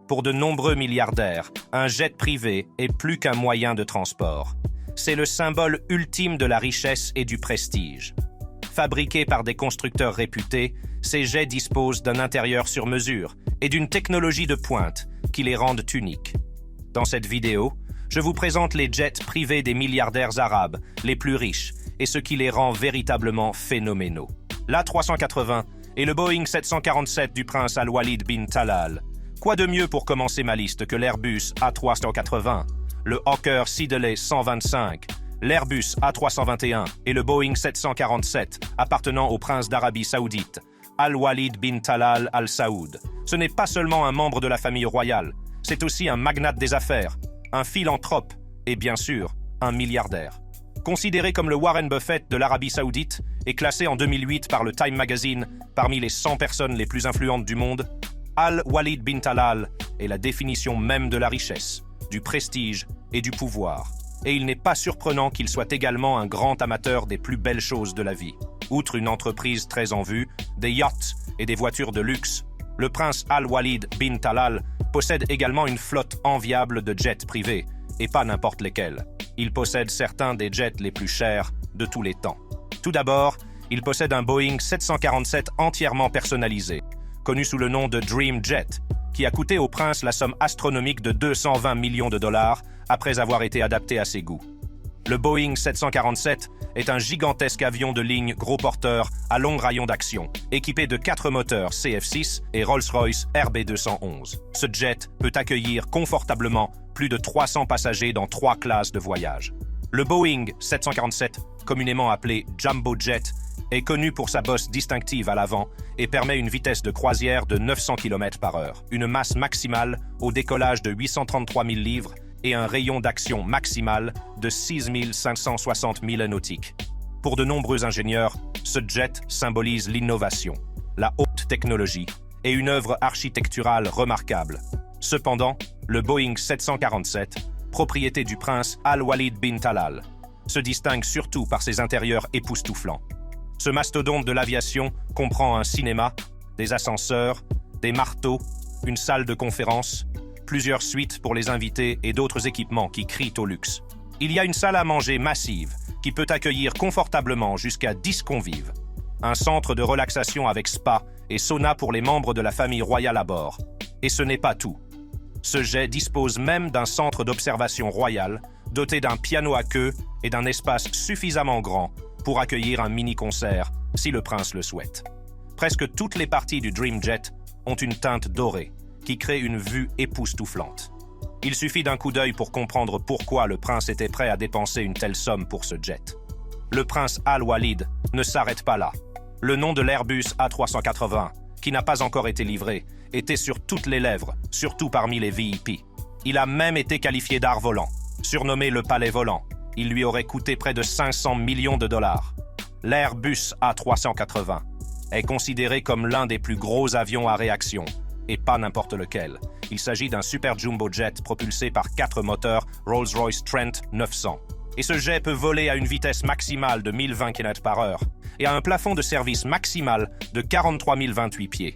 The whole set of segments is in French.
Pour de nombreux milliardaires, un jet privé est plus qu'un moyen de transport. C'est le symbole ultime de la richesse et du prestige. Fabriqués par des constructeurs réputés, ces jets disposent d'un intérieur sur mesure et d'une technologie de pointe qui les rendent uniques. Dans cette vidéo, je vous présente les jets privés des milliardaires arabes les plus riches et ce qui les rend véritablement phénoménaux. L'A380 et le Boeing 747 du prince Al-Walid bin Talal. Quoi de mieux pour commencer ma liste que l'Airbus A380, le Hawker Siddeley 125, l'Airbus A321 et le Boeing 747 appartenant au prince d'Arabie Saoudite, Al-Walid bin Talal Al Saoud. Ce n'est pas seulement un membre de la famille royale, c'est aussi un magnate des affaires, un philanthrope et bien sûr, un milliardaire. Considéré comme le Warren Buffett de l'Arabie Saoudite et classé en 2008 par le Time Magazine parmi les 100 personnes les plus influentes du monde, Al-Walid bin Talal est la définition même de la richesse, du prestige et du pouvoir. Et il n'est pas surprenant qu'il soit également un grand amateur des plus belles choses de la vie. Outre une entreprise très en vue, des yachts et des voitures de luxe, le prince Al-Walid bin Talal possède également une flotte enviable de jets privés, et pas n'importe lesquels. Il possède certains des jets les plus chers de tous les temps. Tout d'abord, il possède un Boeing 747 entièrement personnalisé, connu sous le nom de Dream Jet, qui a coûté au prince la somme astronomique de 220 millions de dollars après avoir été adapté à ses goûts. Le Boeing 747 est un gigantesque avion de ligne gros porteur à long rayon d'action, équipé de 4 moteurs CF6 et Rolls-Royce RB211. Ce jet peut accueillir confortablement plus de 300 passagers dans 3 classes de voyage. Le Boeing 747, communément appelé Jumbo Jet, est connu pour sa bosse distinctive à l'avant et permet une vitesse de croisière de 900 km/h, une masse maximale au décollage de 833 000 livres et un rayon d'action maximal de 6 560 milles nautiques. Pour de nombreux ingénieurs, ce jet symbolise l'innovation, la haute technologie et une œuvre architecturale remarquable. Cependant, le Boeing 747, propriété du prince Al-Walid bin Talal, se distingue surtout par ses intérieurs époustouflants. Ce mastodonte de l'aviation comprend un cinéma, des ascenseurs, des marteaux, une salle de conférence, plusieurs suites pour les invités et d'autres équipements qui crient au luxe. Il y a une salle à manger massive qui peut accueillir confortablement jusqu'à 10 convives. Un centre de relaxation avec spa et sauna pour les membres de la famille royale à bord. Et ce n'est pas tout. Ce jet dispose même d'un centre d'observation royal doté d'un piano à queue et d'un espace suffisamment grand pour accueillir un mini-concert si le prince le souhaite. Presque toutes les parties du Dream Jet ont une teinte dorée qui crée une vue époustouflante. Il suffit d'un coup d'œil pour comprendre pourquoi le prince était prêt à dépenser une telle somme pour ce jet. Le prince Al-Walid ne s'arrête pas là. Le nom de l'Airbus A380, qui n'a pas encore été livré, était sur toutes les lèvres, surtout parmi les VIP. Il a même été qualifié d'art volant, surnommé le palais volant. Il lui aurait coûté près de 500 millions de dollars. L'Airbus A380 est considéré comme l'un des plus gros avions à réaction, et pas n'importe lequel. Il s'agit d'un super jumbo jet propulsé par 4 moteurs Rolls-Royce Trent 900. Et ce jet peut voler à une vitesse maximale de 1020 km/h et à un plafond de service maximal de 43 028 pieds.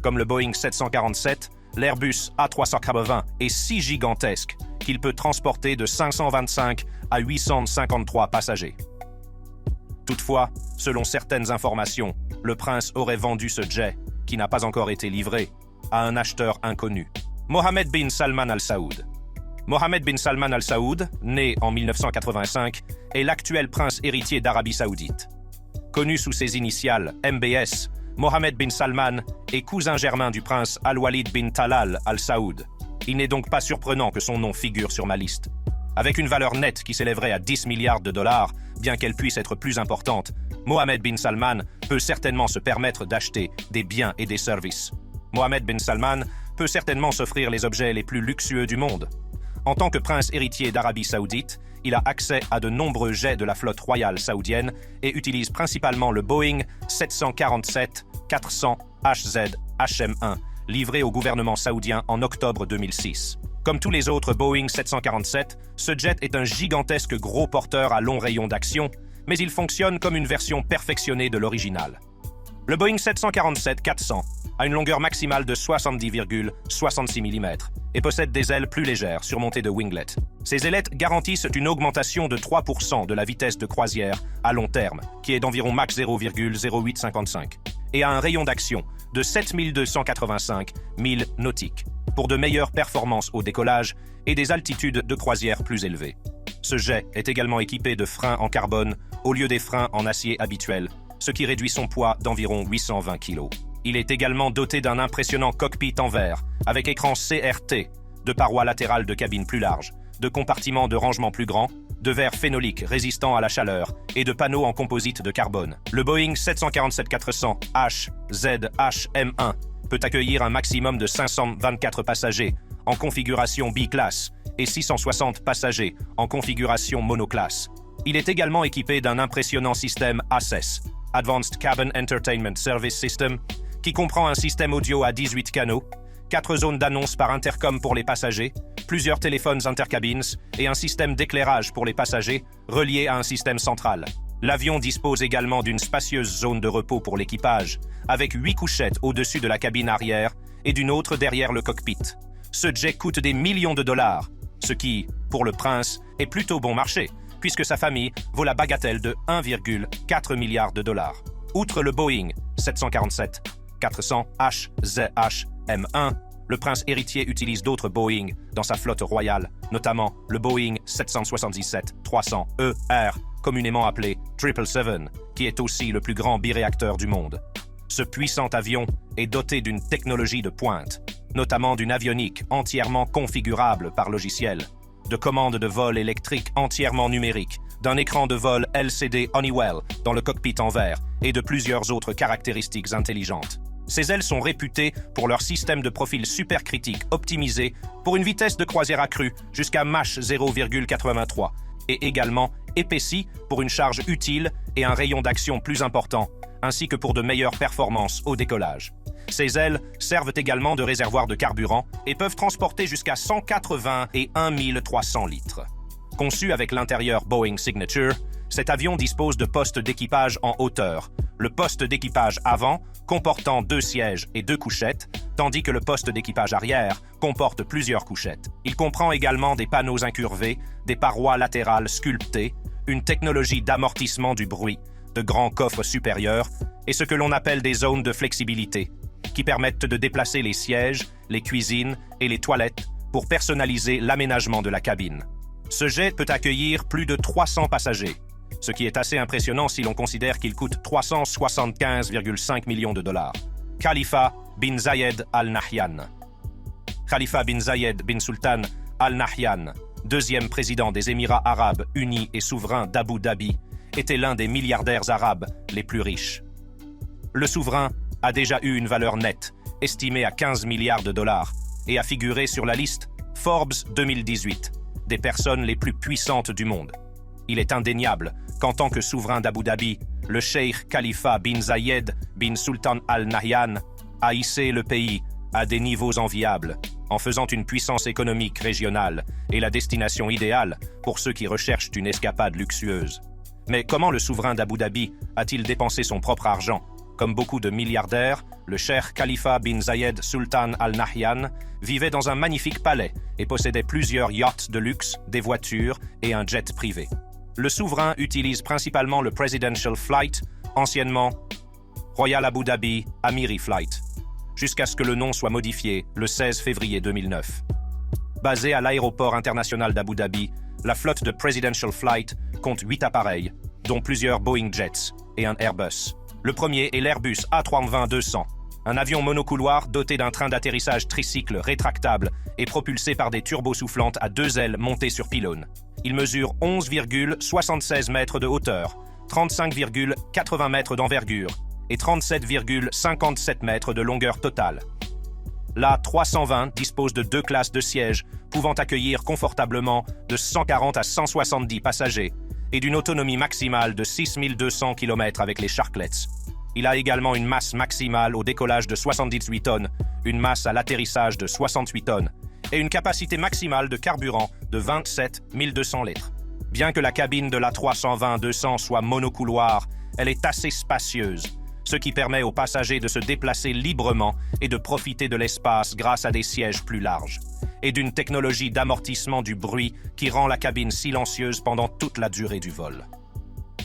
Comme le Boeing 747, l'Airbus A380 est si gigantesque qu'il peut transporter de 525 à 853 passagers. Toutefois, selon certaines informations, le prince aurait vendu ce jet, qui n'a pas encore été livré, à un acheteur inconnu, Mohammed bin Salman Al Saoud. Mohammed bin Salman Al Saoud, né en 1985, est l'actuel prince héritier d'Arabie Saoudite. Connu sous ses initiales MBS, Mohammed bin Salman est cousin germain du prince Al-Walid bin Talal Al Saoud. Il n'est donc pas surprenant que son nom figure sur ma liste. Avec une valeur nette qui s'élèverait à 10 milliards de dollars, bien qu'elle puisse être plus importante, Mohammed bin Salman peut certainement se permettre d'acheter des biens et des services. Mohammed bin Salman peut certainement s'offrir les objets les plus luxueux du monde. En tant que prince héritier d'Arabie Saoudite, il a accès à de nombreux jets de la flotte royale saoudienne et utilise principalement le Boeing 747-400 HZ HM1, livré au gouvernement saoudien en octobre 2006. Comme tous les autres Boeing 747, ce jet est un gigantesque gros porteur à long rayon d'action, mais il fonctionne comme une version perfectionnée de l'original. Le Boeing 747-400 a une longueur maximale de 70,66 mm et possède des ailes plus légères surmontées de winglets. Ces ailettes garantissent une augmentation de 3% de la vitesse de croisière à long terme, qui est d'environ Mach 0,0855, et a un rayon d'action de 7285 milles nautiques, pour de meilleures performances au décollage et des altitudes de croisière plus élevées. Ce jet est également équipé de freins en carbone au lieu des freins en acier habituels, ce qui réduit son poids d'environ 820 kg. Il est également doté d'un impressionnant cockpit en verre, avec écran CRT, de parois latérales de cabine plus larges, de compartiments de rangement plus grands, de verre phénolique résistant à la chaleur et de panneaux en composite de carbone. Le Boeing 747-400 HZHM1 peut accueillir un maximum de 524 passagers en configuration B-class et 660 passagers en configuration monoclasse. Il est également équipé d'un impressionnant système ACES, Advanced Cabin Entertainment Service System, qui comprend un système audio à 18 canaux, 4 zones d'annonce par intercom pour les passagers, plusieurs téléphones intercabines et un système d'éclairage pour les passagers relié à un système central. L'avion dispose également d'une spacieuse zone de repos pour l'équipage, avec 8 couchettes au-dessus de la cabine arrière et d'une autre derrière le cockpit. Ce jet coûte des millions de dollars, ce qui, pour le prince, est plutôt bon marché, puisque sa famille vaut la bagatelle de 1,4 milliard de dollars. Outre le Boeing 747-400 HZHM1, le prince héritier utilise d'autres Boeing dans sa flotte royale, notamment le Boeing 777-300ER, communément appelé 777, qui est aussi le plus grand biréacteur du monde. Ce puissant avion est doté d'une technologie de pointe, notamment d'une avionique entièrement configurable par logiciel, de commandes de vol électriques entièrement numériques, d'un écran de vol LCD Honeywell dans le cockpit en verre et de plusieurs autres caractéristiques intelligentes. Ces ailes sont réputées pour leur système de profil supercritique optimisé pour une vitesse de croisière accrue jusqu'à Mach 0,83 et également épaissi pour une charge utile et un rayon d'action plus important, ainsi que pour de meilleures performances au décollage. Ces ailes servent également de réservoir de carburant et peuvent transporter jusqu'à 180 et 1300 litres. Conçu avec l'intérieur Boeing Signature, cet avion dispose de postes d'équipage en hauteur, le poste d'équipage avant comportant 2 sièges et 2 couchettes, tandis que le poste d'équipage arrière comporte plusieurs couchettes. Il comprend également des panneaux incurvés, des parois latérales sculptées, une technologie d'amortissement du bruit, de grands coffres supérieurs et ce que l'on appelle des zones de flexibilité, qui permettent de déplacer les sièges, les cuisines et les toilettes pour personnaliser l'aménagement de la cabine. Ce jet peut accueillir plus de 300 passagers, ce qui est assez impressionnant si l'on considère qu'il coûte 375,5 millions de dollars. Khalifa bin Zayed Al Nahyan. Khalifa bin Zayed bin Sultan Al Nahyan, deuxième président des Émirats arabes unis et souverain d'Abu Dhabi, était l'un des milliardaires arabes les plus riches. Le souverain a déjà eu une valeur nette, estimée à 15 milliards de dollars, et a figuré sur la liste Forbes 2018 des personnes les plus puissantes du monde. Il est indéniable qu'en tant que souverain d'Abu Dhabi, le cheikh Khalifa bin Zayed bin Sultan Al Nahyan a hissé le pays à des niveaux enviables, en faisant une puissance économique régionale et la destination idéale pour ceux qui recherchent une escapade luxueuse. Mais comment le souverain d'Abu Dhabi a-t-il dépensé son propre argent ? Comme beaucoup de milliardaires, le cheikh Khalifa bin Zayed Sultan Al Nahyan vivait dans un magnifique palais et possédait plusieurs yachts de luxe, des voitures et un jet privé. Le souverain utilise principalement le Presidential Flight, anciennement Royal Abu Dhabi Amiri Flight, jusqu'à ce que le nom soit modifié le 16 février 2009. Basée à l'aéroport international d'Abu Dhabi, la flotte de Presidential Flight compte 8 appareils, dont plusieurs Boeing Jets et un Airbus. Le premier est l'Airbus A320-200, un avion monocouloir doté d'un train d'atterrissage tricycle rétractable et propulsé par des turbos soufflantes à 2 ailes montées sur pylônes. Il mesure 11,76 mètres de hauteur, 35,80 mètres d'envergure et 37,57 mètres de longueur totale. L'A320 dispose de 2 classes de sièges pouvant accueillir confortablement de 140 à 170 passagers et d'une autonomie maximale de 6200 km avec les Sharklets. Il a également une masse maximale au décollage de 78 tonnes, une masse à l'atterrissage de 68 tonnes et une capacité maximale de carburant de 27 200 litres. Bien que la cabine de l'A320-200 soit monocouloir, elle est assez spacieuse, ce qui permet aux passagers de se déplacer librement et de profiter de l'espace grâce à des sièges plus larges, et d'une technologie d'amortissement du bruit qui rend la cabine silencieuse pendant toute la durée du vol.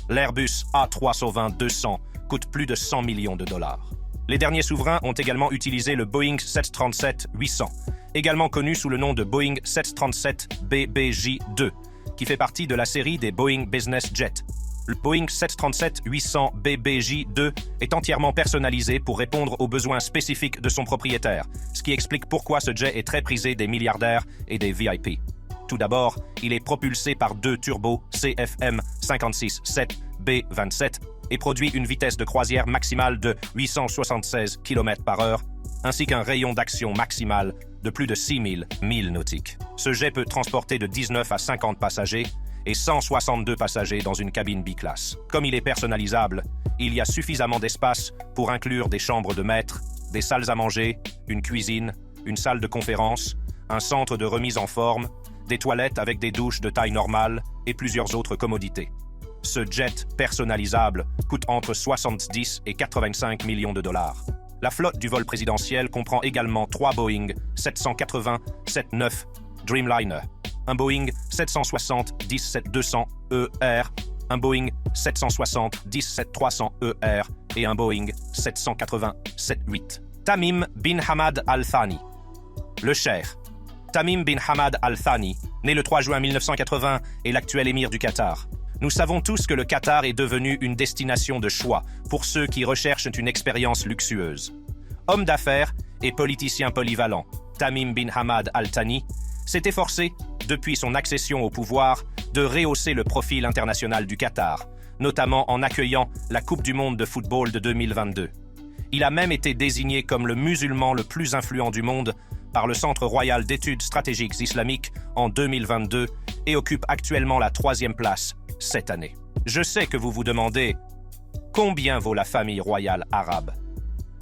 L'Airbus A320-200 coûte plus de 100 millions de dollars. Les derniers souverains ont également utilisé le Boeing 737-800, également connu sous le nom de Boeing 737 BBJ-2, qui fait partie de la série des Boeing Business Jet. Le Boeing 737-800 BBJ-2 est entièrement personnalisé pour répondre aux besoins spécifiques de son propriétaire, ce qui explique pourquoi ce jet est très prisé des milliardaires et des VIP. Tout d'abord, il est propulsé par deux turbos CFM56-7B27 et produit une vitesse de croisière maximale de 876 km/h, ainsi qu'un rayon d'action maximal de plus de 6000 milles nautiques. Ce jet peut transporter de 19 à 50 passagers et 162 passagers dans une cabine biclasse. Comme il est personnalisable, il y a suffisamment d'espace pour inclure des chambres de maître, des salles à manger, une cuisine, une salle de conférence, un centre de remise en forme, des toilettes avec des douches de taille normale et plusieurs autres commodités. Ce jet personnalisable coûte entre 70 et 85 millions de dollars. La flotte du vol présidentiel comprend également 3 Boeing 780-79 Dreamliner, un Boeing 760-17-200ER, un Boeing 760-17-300ER et un Boeing 780-78. Tamim bin Hamad Al Thani. Le Cheikh Tamim bin Hamad Al Thani, né le 3 juin 1980, est l'actuel émir du Qatar. Nous savons tous que le Qatar est devenu une destination de choix pour ceux qui recherchent une expérience luxueuse. Homme d'affaires et politicien polyvalent, Tamim bin Hamad Al Thani s'est efforcé, depuis son accession au pouvoir, de rehausser le profil international du Qatar, notamment en accueillant la Coupe du monde de football de 2022. Il a même été désigné comme le musulman le plus influent du monde par le Centre royal d'études stratégiques islamiques en 2022 et occupe actuellement la 3e place cette année. Je sais que vous vous demandez combien vaut la famille royale arabe.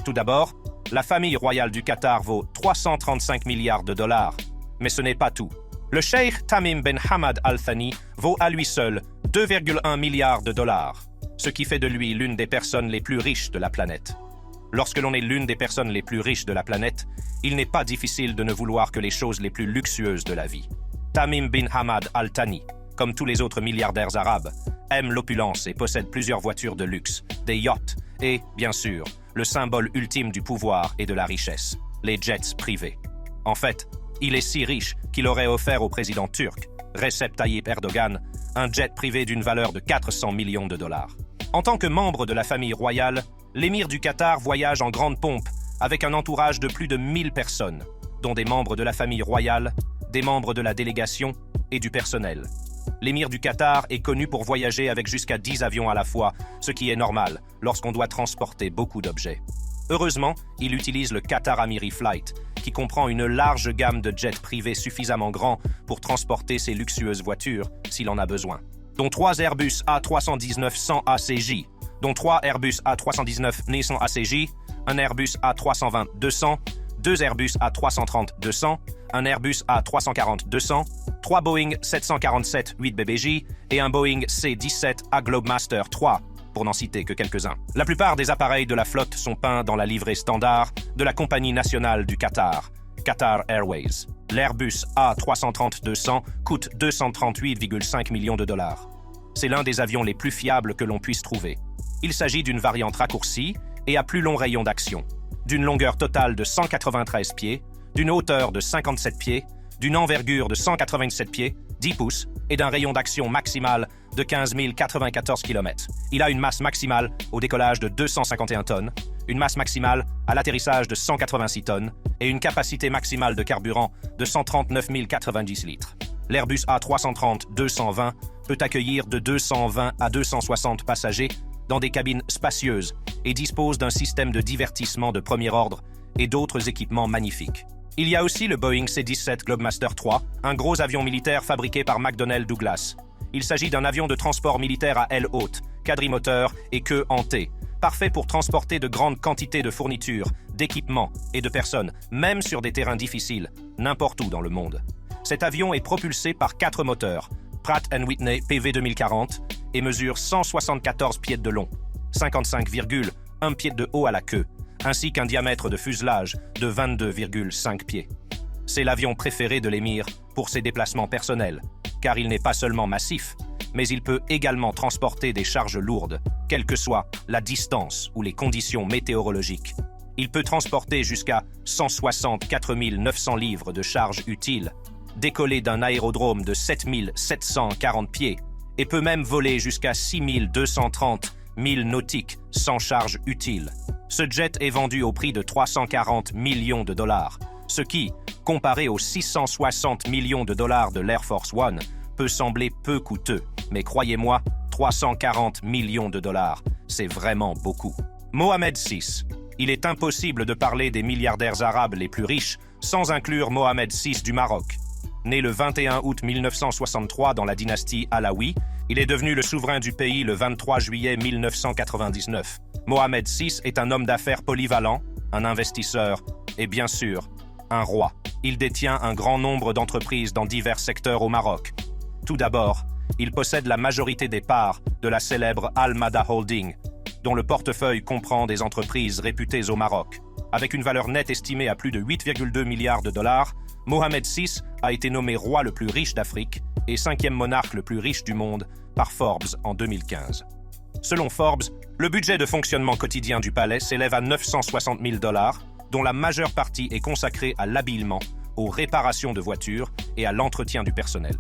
Tout d'abord, la famille royale du Qatar vaut 335 milliards de dollars, mais ce n'est pas tout. Le cheikh Tamim bin Hamad Al Thani vaut à lui seul 2,1 milliards de dollars, ce qui fait de lui l'une des personnes les plus riches de la planète. Lorsque l'on est l'une des personnes les plus riches de la planète, il n'est pas difficile de ne vouloir que les choses les plus luxueuses de la vie. Tamim bin Hamad Al Thani, comme tous les autres milliardaires arabes, aime l'opulence et possède plusieurs voitures de luxe, des yachts et, bien sûr, le symbole ultime du pouvoir et de la richesse, les jets privés. En fait, il est si riche qu'il aurait offert au président turc, Recep Tayyip Erdogan, un jet privé d'une valeur de 400 millions de dollars. En tant que membre de la famille royale, l'émir du Qatar voyage en grande pompe avec un entourage de plus de 1000 personnes, dont des membres de la famille royale, des membres de la délégation et du personnel. L'émir du Qatar est connu pour voyager avec jusqu'à 10 avions à la fois, ce qui est normal lorsqu'on doit transporter beaucoup d'objets. Heureusement, il utilise le Qatar Amiri Flight, qui comprend une large gamme de jets privés suffisamment grands pour transporter ses luxueuses voitures s'il en a besoin, dont 3 Airbus A319-100 ACJ, dont 3 Airbus A319-900 ACJ, un Airbus A320-200, 2 Airbus A330-200, un Airbus A340-200, 3 Boeing 747-8 BBJ et un Boeing C-17 A Globemaster 3, pour n'en citer que quelques-uns. La plupart des appareils de la flotte sont peints dans la livrée standard de la compagnie nationale du Qatar, Qatar Airways. L'Airbus A330-200 coûte 238,5 millions de dollars. C'est l'un des avions les plus fiables que l'on puisse trouver. Il s'agit d'une variante raccourcie et à plus long rayon d'action, d'une longueur totale de 193 pieds, d'une hauteur de 57 pieds, d'une envergure de 187 pieds, 10 pouces, et d'un rayon d'action maximal de 15 094 km. Il a une masse maximale au décollage de 251 tonnes, une masse maximale à l'atterrissage de 186 tonnes et une capacité maximale de carburant de 139 090 litres. L'Airbus A330-220 peut accueillir de 220 à 260 passagers dans des cabines spacieuses et dispose d'un système de divertissement de premier ordre et d'autres équipements magnifiques. Il y a aussi le Boeing C-17 Globemaster 3, un gros avion militaire fabriqué par McDonnell Douglas. Il s'agit d'un avion de transport militaire à aile haute, quadrimoteur et queue en T, parfait pour transporter de grandes quantités de fournitures, d'équipements et de personnes, même sur des terrains difficiles, n'importe où dans le monde. Cet avion est propulsé par 4 moteurs, Pratt & Whitney PV2040, et mesure 174 pieds de long, 55,1 1 pied de haut à la queue, ainsi qu'un diamètre de fuselage de 22,5 pieds. C'est l'avion préféré de l'émir pour ses déplacements personnels, car il n'est pas seulement massif, mais il peut également transporter des charges lourdes, quelle que soit la distance ou les conditions météorologiques. Il peut transporter jusqu'à 164 900 livres de charges utiles, décoller d'un aérodrome de 7 740 pieds et peut même voler jusqu'à 6 230 milles nautiques sans charge utile. Ce jet est vendu au prix de 340 millions de dollars, ce qui, comparé aux 660 millions de dollars de l'Air Force One, peut sembler peu coûteux. Mais croyez-moi, 340 millions de dollars, c'est vraiment beaucoup. Mohammed VI. Il est impossible de parler des milliardaires arabes les plus riches sans inclure Mohammed VI du Maroc. Né le 21 août 1963 dans la dynastie Alaoui, il est devenu le souverain du pays le 23 juillet 1999. Mohammed VI est un homme d'affaires polyvalent, un investisseur et bien sûr, un roi. Il détient un grand nombre d'entreprises dans divers secteurs au Maroc. Tout d'abord, il possède la majorité des parts de la célèbre Al-Mada Holding, dont le portefeuille comprend des entreprises réputées au Maroc. Avec une valeur nette estimée à plus de 8,2 milliards de dollars, Mohammed VI a été nommé roi le plus riche d'Afrique et 5e monarque le plus riche du monde par Forbes en 2015. Selon Forbes, le budget de fonctionnement quotidien du palais s'élève à 960 000 dollars, dont la majeure partie est consacrée à l'habillement, aux réparations de voitures et à l'entretien du personnel.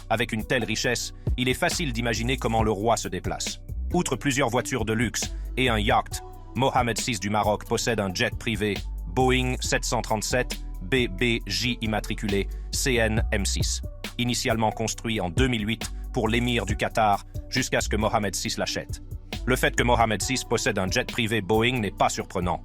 Avec une telle richesse, il est facile d'imaginer comment le roi se déplace. Outre plusieurs voitures de luxe et un yacht, Mohammed VI du Maroc possède un jet privé Boeing 737 BBJ immatriculé CN-M6, initialement construit en 2008 pour l'émir du Qatar jusqu'à ce que Mohammed VI l'achète. Le fait que Mohammed VI possède un jet privé Boeing n'est pas surprenant.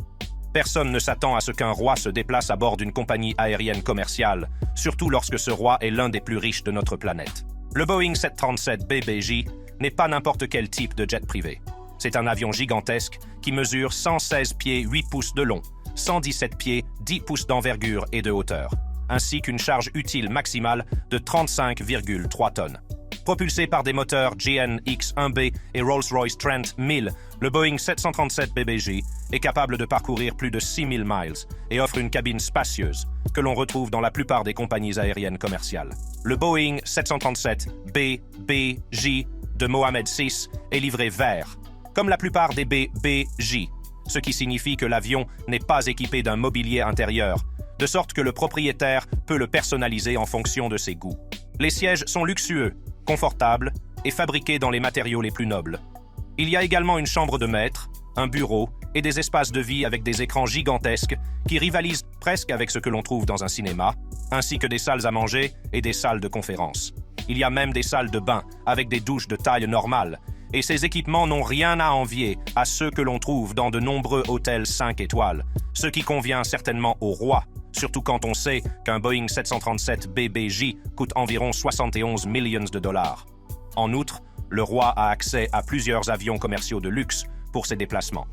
Personne ne s'attend à ce qu'un roi se déplace à bord d'une compagnie aérienne commerciale, surtout lorsque ce roi est l'un des plus riches de notre planète. Le Boeing 737 BBJ n'est pas n'importe quel type de jet privé. C'est un avion gigantesque qui mesure 116 pieds 8 pouces de long, 117 pieds 10 pouces d'envergure et de hauteur, ainsi qu'une charge utile maximale de 35,3 tonnes. Propulsé par des moteurs GNX-1B et Rolls-Royce Trent 1000, le Boeing 737 BBJ est capable de parcourir plus de 6000 miles et offre une cabine spacieuse que l'on retrouve dans la plupart des compagnies aériennes commerciales. Le Boeing 737 BBJ de Mohammed VI est livré vert, comme la plupart des BBJ, ce qui signifie que l'avion n'est pas équipé d'un mobilier intérieur, de sorte que le propriétaire peut le personnaliser en fonction de ses goûts. Les sièges sont luxueux, confortables et fabriqués dans les matériaux les plus nobles. Il y a également une chambre de maître, un bureau et des espaces de vie avec des écrans gigantesques qui rivalisent presque avec ce que l'on trouve dans un cinéma, ainsi que des salles à manger et des salles de conférence. Il y a même des salles de bain avec des douches de taille normale, et ces équipements n'ont rien à envier à ceux que l'on trouve dans de nombreux hôtels 5 étoiles, ce qui convient certainement au roi, surtout quand on sait qu'un Boeing 737 BBJ coûte environ 71 millions de dollars. En outre, le roi a accès à plusieurs avions commerciaux de luxe pour ses déplacements.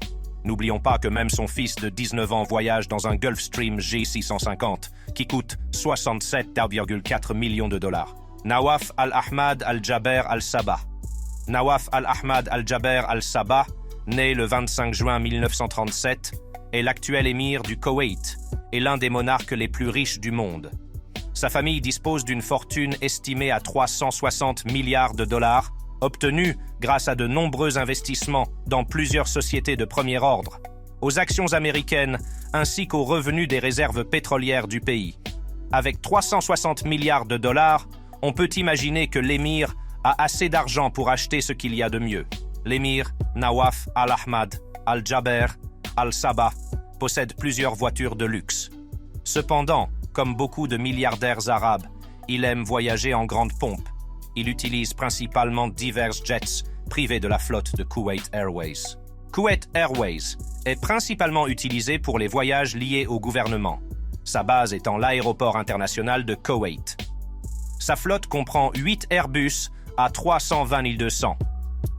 N'oublions pas que même son fils de 19 ans voyage dans un Gulfstream G650 qui coûte 67,4 millions de dollars. Nawaf Al-Ahmad Al-Jaber Al-Sabah. Nawaf Al-Ahmad Al-Jaber Al-Sabah, né le 25 juin 1937, est l'actuel émir du Koweït et l'un des monarques les plus riches du monde. Sa famille dispose d'une fortune estimée à 360 milliards de dollars, obtenue grâce à de nombreux investissements dans plusieurs sociétés de premier ordre, aux actions américaines ainsi qu'aux revenus des réserves pétrolières du pays. Avec 360 milliards de dollars, on peut imaginer que l'émir a assez d'argent pour acheter ce qu'il y a de mieux. L'émir Nawaf Al-Ahmad Al-Jaber Al-Sabah possède plusieurs voitures de luxe. Cependant, comme beaucoup de milliardaires arabes, il aime voyager en grande pompe. Il utilise principalement divers jets privés de la flotte de Kuwait Airways. Kuwait Airways est principalement utilisé pour les voyages liés au gouvernement, sa base étant l'aéroport international de Koweït. Sa flotte comprend 8 Airbus A320 200,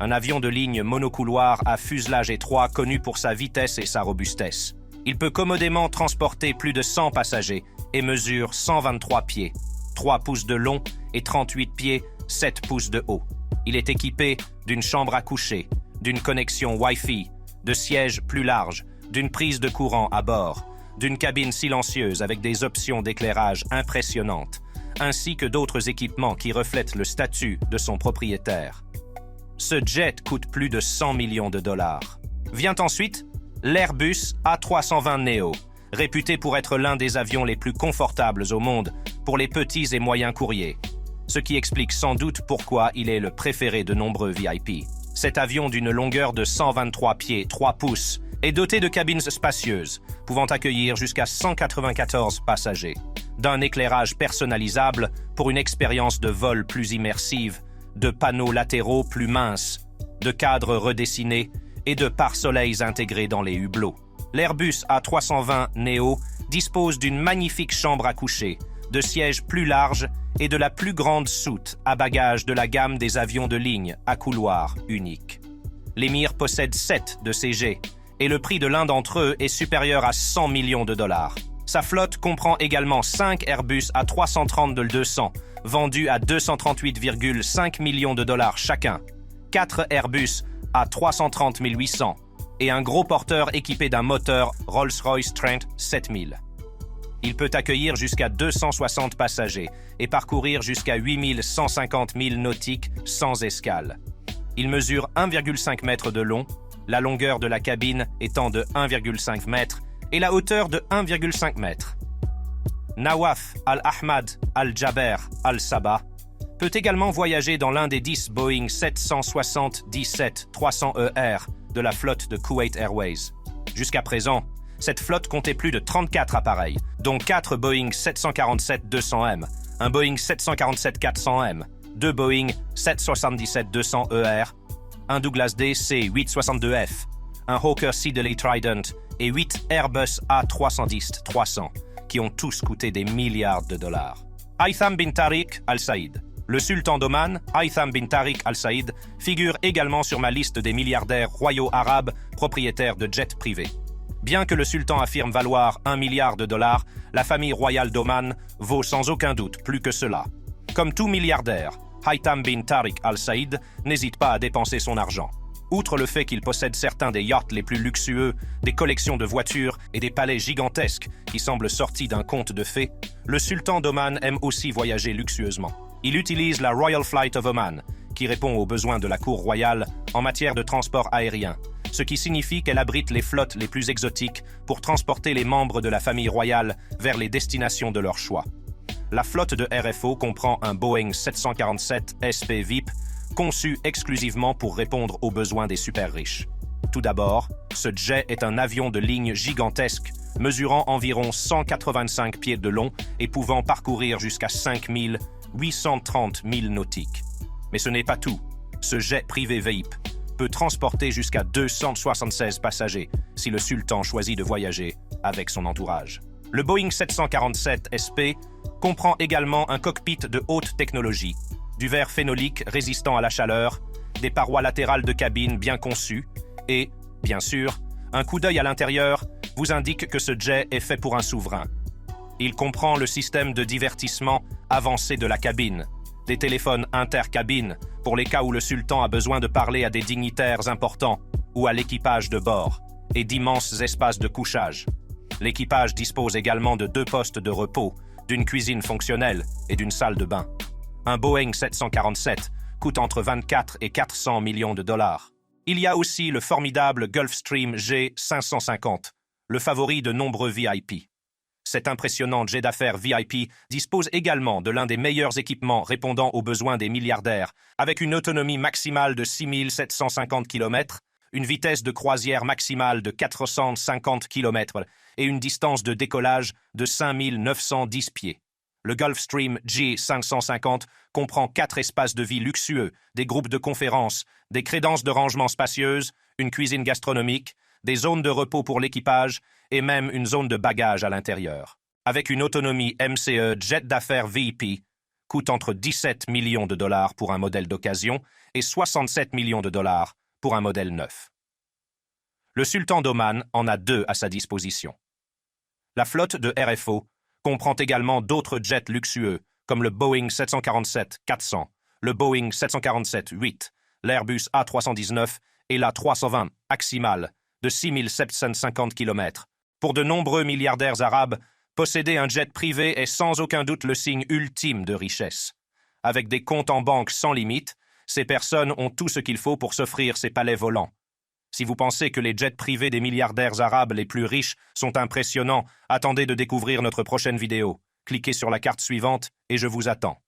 un avion de ligne monocouloir à fuselage étroit connu pour sa vitesse et sa robustesse. Il peut commodément transporter plus de 100 passagers et mesure 123 pieds, 3 pouces de long et 38 pieds, 7 pouces de haut. Il est équipé d'une chambre à coucher, d'une connexion Wi-Fi, de sièges plus larges, d'une prise de courant à bord, d'une cabine silencieuse avec des options d'éclairage impressionnantes, ainsi que d'autres équipements qui reflètent le statut de son propriétaire. Ce jet coûte plus de 100 millions de dollars. Vient ensuite l'Airbus A320neo, réputé pour être l'un des avions les plus confortables au monde pour les petits et moyens courriers, ce qui explique sans doute pourquoi il est le préféré de nombreux VIP. Cet avion d'une longueur de 123 pieds 3 pouces est doté de cabines spacieuses, pouvant accueillir jusqu'à 194 passagers, d'un éclairage personnalisable pour une expérience de vol plus immersive, de panneaux latéraux plus minces, de cadres redessinés et de pare-soleils intégrés dans les hublots. L'Airbus A320neo dispose d'une magnifique chambre à coucher, de sièges plus larges et de la plus grande soute à bagages de la gamme des avions de ligne à couloir unique. L'émir possède 7 de ces jets et le prix de l'un d'entre eux est supérieur à 100 millions de dollars. Sa flotte comprend également 5 Airbus A330-200, vendus à 238,5 millions de dollars chacun, 4 Airbus A330-800 et un gros porteur équipé d'un moteur Rolls-Royce Trent 7000. Il peut accueillir jusqu'à 260 passagers et parcourir jusqu'à 8150 milles nautiques sans escale. Il mesure 1,5 m de long, la longueur de la cabine étant de 1,5 m et la hauteur de 1,5 m. Nawaf Al-Ahmad Al-Jaber Al-Sabah peut également voyager dans l'un des 10 Boeing 770-300ER de la flotte de Kuwait Airways. Jusqu'à présent, cette flotte comptait plus de 34 appareils, dont 4 Boeing 747-200M, un Boeing 747-400M, 2 Boeing 777-200ER, un Douglas DC-862F, un Hawker Siddeley Trident et 8 Airbus A310-300, qui ont tous coûté des milliards de dollars. Haytham bin Tariq Al Saïd. Le sultan d'Oman, Haytham bin Tariq Al Saïd, figure également sur ma liste des milliardaires royaux arabes propriétaires de jets privés. Bien que le sultan affirme valoir 1 milliard de dollars, la famille royale d'Oman vaut sans aucun doute plus que cela. Comme tout milliardaire, Haytham bin Tariq Al Saïd n'hésite pas à dépenser son argent. Outre le fait qu'il possède certains des yachts les plus luxueux, des collections de voitures et des palais gigantesques qui semblent sortis d'un conte de fées, le sultan d'Oman aime aussi voyager luxueusement. Il utilise la Royal Flight of Oman, qui répond aux besoins de la cour royale en matière de transport aérien, ce qui signifie qu'elle abrite les flottes les plus exotiques pour transporter les membres de la famille royale vers les destinations de leur choix. La flotte de RFO comprend un Boeing 747 SP VIP, conçu exclusivement pour répondre aux besoins des super riches. Tout d'abord, ce jet est un avion de ligne gigantesque, mesurant environ 185 pieds de long et pouvant parcourir jusqu'à 5830 milles nautiques. Mais ce n'est pas tout. Ce jet privé VIP peut transporter jusqu'à 276 passagers si le sultan choisit de voyager avec son entourage. Le Boeing 747 SP comprend également un cockpit de haute technologie, du verre phénolique résistant à la chaleur, des parois latérales de cabine bien conçues et, bien sûr, un coup d'œil à l'intérieur vous indique que ce jet est fait pour un souverain. Il comprend le système de divertissement avancé de la cabine, des téléphones intercabines pour les cas où le sultan a besoin de parler à des dignitaires importants ou à l'équipage de bord, et d'immenses espaces de couchage. L'équipage dispose également de 2 postes de repos, d'une cuisine fonctionnelle et d'une salle de bain. Un Boeing 747 coûte entre 24 et 400 millions de dollars. Il y a aussi le formidable Gulfstream G550, le favori de nombreux VIP. Cet impressionnant jet d'affaires VIP dispose également de l'un des meilleurs équipements répondant aux besoins des milliardaires, avec une autonomie maximale de 6750 km, une vitesse de croisière maximale de 450 km et une distance de décollage de 5910 pieds. Le Gulfstream G550 comprend 4 espaces de vie luxueux, des groupes de conférences, des crédences de rangement spacieuses, une cuisine gastronomique, des zones de repos pour l'équipage et même une zone de bagages à l'intérieur. Avec une autonomie MCE jet d'affaires VIP, coûte entre 17 millions de dollars pour un modèle d'occasion et 67 millions de dollars pour un modèle neuf. Le sultan d'Oman en a 2 à sa disposition. La flotte de RFO comprend également d'autres jets luxueux comme le Boeing 747-400, le Boeing 747-8, l'Airbus A319 et l'A320 Aximal, de 6750 km. Pour de nombreux milliardaires arabes, posséder un jet privé est sans aucun doute le signe ultime de richesse. Avec des comptes en banque sans limite, ces personnes ont tout ce qu'il faut pour s'offrir ces palais volants. Si vous pensez que les jets privés des milliardaires arabes les plus riches sont impressionnants, attendez de découvrir notre prochaine vidéo. Cliquez sur la carte suivante et je vous attends.